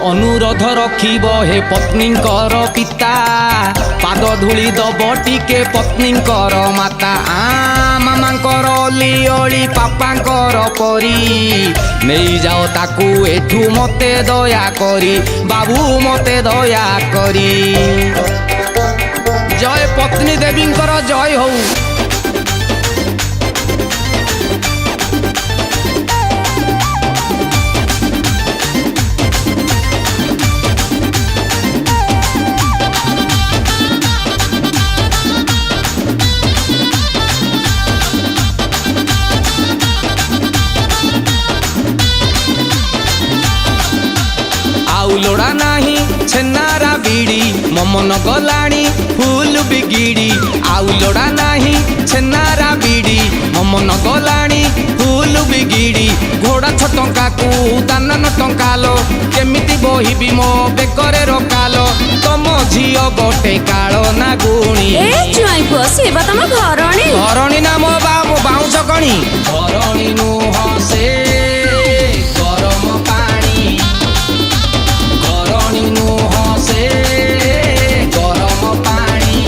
अनुरोध रखिब हे पत्नींकर पिता पाद धूली दब टिके पत्नींकर माता मामांकर लिओली पापांकर परी नहीं जाओ ताकू एठू मते दया करी बाबू मते दया करी। जय पत्नी देवींकर जय हो। लोड़ा नाही छेनारा बीड़ी ममन गलाणी फूल बिगिड़ी आउ लोड़ा नाही छेनारा बीड़ी ममन गलाणी फूल बिगिड़ी घोड़ा छटंका को दान टंका लो केमिति बहिबी मो बेकरे रकालो तम झियो गोटे कालो ना गुणी ए जुआई बसे बा तम घरणी घरणी ना मो बाबू बाउंस कणी घरणी नु हसे गरम पानी घरणी नु हसे गरम पानी।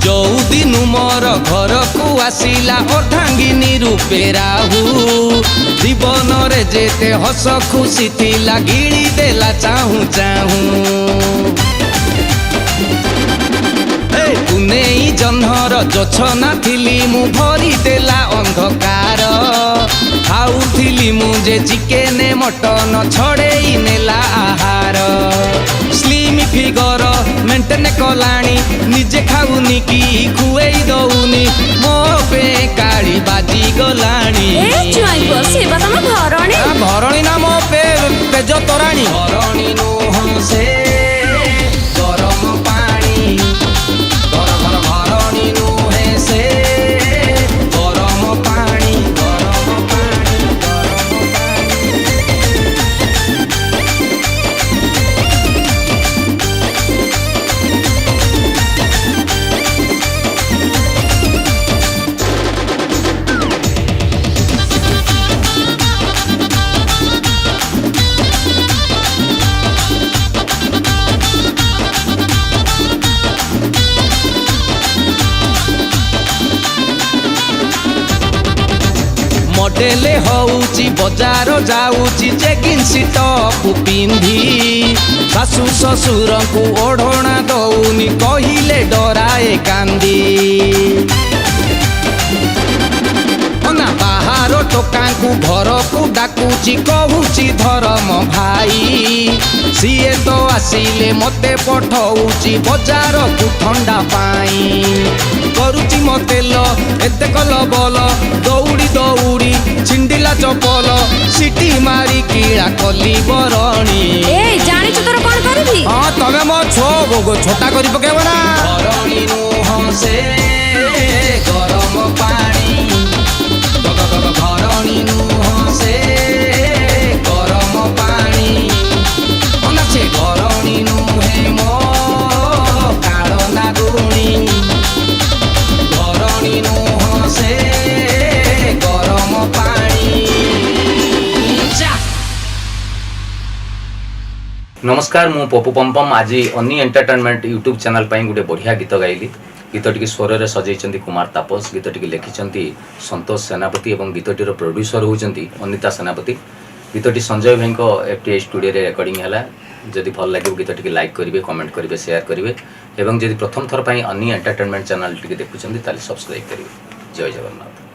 जोदिनु मोर घर को आसिला अर्धांगिनी रूपे राहु जीवन रे जेते हस खुशी थिला गिड़ी देला चाहू चाहू पुनेई जन्हर जोछना थिली मु भरी देला अंधकार खाऊथिली मुझे चिकेन मटन छड़ेई नेला आहार स्लिम फिगर मेंटेन कलानी निजे खाऊनी की खुएई दउनी मो पे काली बाजी गलानी। ए जुआई बसे बा तम घरणी घरणी ना मो पे पेज तोराणी घरणी नु हसे गरम पानी घर घर घरणी नु हेसे गरम पानी गरम पानी मॉडल होउची बजार जाउची जेगिन्स टॉप पिंधी सासू ससुर को ओढ़ना दउनी कहिले डराए कांदी ना बाहर टोका को घर को डाकुची कहूची धर्म भाई सीए तो आसिले मते पठौची बजार को ठंडा पाई करुची मते लो एते कल बल दौड़ी दौड़ी छिंडिला चपल सिटी मारी कीड़ा कली बरणी। ए जानि छ तोर कोन करबी हां तमे मो छोटा करी पकेबो ना घरणी नु हसे गरम पानी घरणी नु हसे गरम पानी अनाचे घरणी नु हे मो कालो नागुणी घरणी नु हसे गरम पानी। नमस्कार मु पप्पू पम्पम आज अन्नी एंटरटेनमेंट यूट्यूब चैनल पर गोटे बढ़िया गीत गाइली गीतटी स्वर में सजाई कुमार तापस गीतटी लिखिं संतोष सेनापति और गीतटीर प्रोड्यूसर होती अनिता सेनापति गीतटी संजय भाई FTI स्टूडियो रे रेकर्डिंग है जदि भल लगे गीतटी लाइक करेंगे कमेंट करेंगे शेयर करेंगे और जदि प्रथम थर पर अन्नी एंटरटेनमेंट चैनल देखुं सब्सक्राइब करेंगे। जय जगन्नाथ।